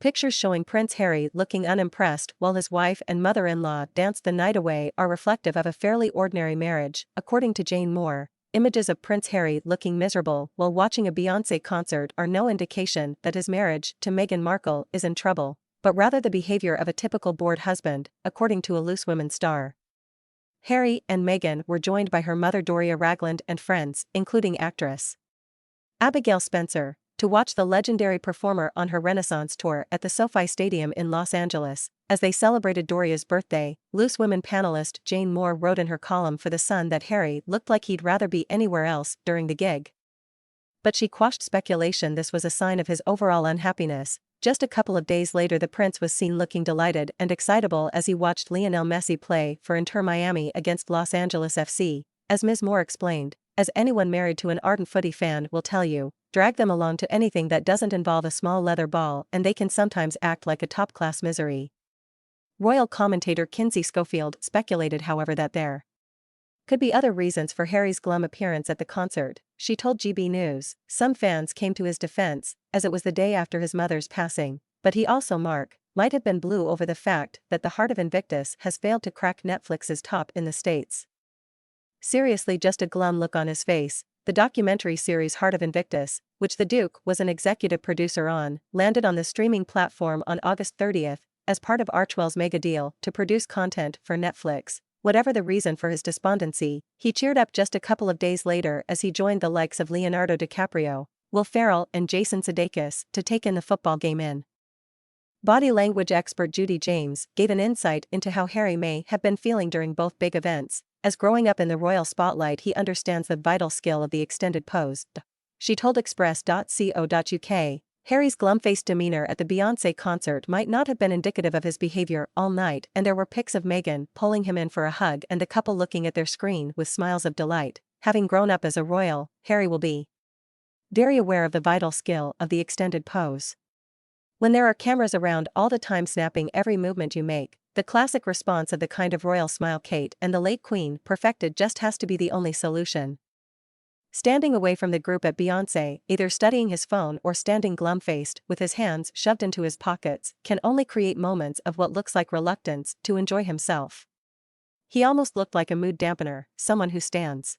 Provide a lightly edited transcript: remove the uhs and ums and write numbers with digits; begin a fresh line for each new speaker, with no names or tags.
Pictures showing Prince Harry looking unimpressed while his wife and mother-in-law danced the night away are reflective of a fairly ordinary marriage, according to Jane Moore. Images of Prince Harry looking miserable while watching a Beyoncé concert are no indication that his marriage to Meghan Markle is in trouble, but rather the behavior of a typical bored husband, according to a Loose Women star. Harry and Meghan were joined by her mother Doria Ragland and friends, including actress Abigail Spencer, to watch the legendary performer on her Renaissance tour at the SoFi Stadium in Los Angeles. As they celebrated Doria's birthday, Loose Women panelist Jane Moore wrote in her column for The Sun that Harry looked like he'd rather be anywhere else during the gig. But she quashed speculation this was a sign of his overall unhappiness. Just a couple of days later, the prince was seen looking delighted and excitable as he watched Lionel Messi play for Inter Miami against Los Angeles FC. As Ms. Moore explained, as anyone married to an ardent footy fan will tell you, drag them along to anything that doesn't involve a small leather ball and they can sometimes act like a top-class misery. Royal commentator Kinsey Schofield speculated, however, that there could be other reasons for Harry's glum appearance at the concert. She told GB News, some fans came to his defense, as it was the day after his mother's passing, but he also might have been blue over the fact that The Heart of Invictus has failed to crack Netflix's top in the States. Seriously, just a glum look on his face. The documentary series Heart of Invictus, which the Duke was an executive producer on, landed on the streaming platform on August 30th, as part of Archwell's mega deal to produce content for Netflix. Whatever the reason for his despondency, he cheered up just a couple of days later as he joined the likes of Leonardo DiCaprio, Will Ferrell and Jason Sudeikis to take in the football game in. Body language expert Judy James gave an insight into how Harry may have been feeling during both big events. As growing up in the royal spotlight, he understands the vital skill of the extended pose. She told Express.co.uk, Harry's glum-faced demeanor at the Beyoncé concert might not have been indicative of his behavior all night, and there were pics of Meghan pulling him in for a hug and the couple looking at their screen with smiles of delight. Having grown up as a royal, Harry will be very aware of the vital skill of the extended pose. When there are cameras around all the time snapping every movement you make, the classic response of the kind of royal smile Kate and the late Queen perfected just has to be the only solution. Standing away from the group at Beyoncé, either studying his phone or standing glum-faced with his hands shoved into his pockets, can only create moments of what looks like reluctance to enjoy himself. He almost looked like a mood dampener, someone who stands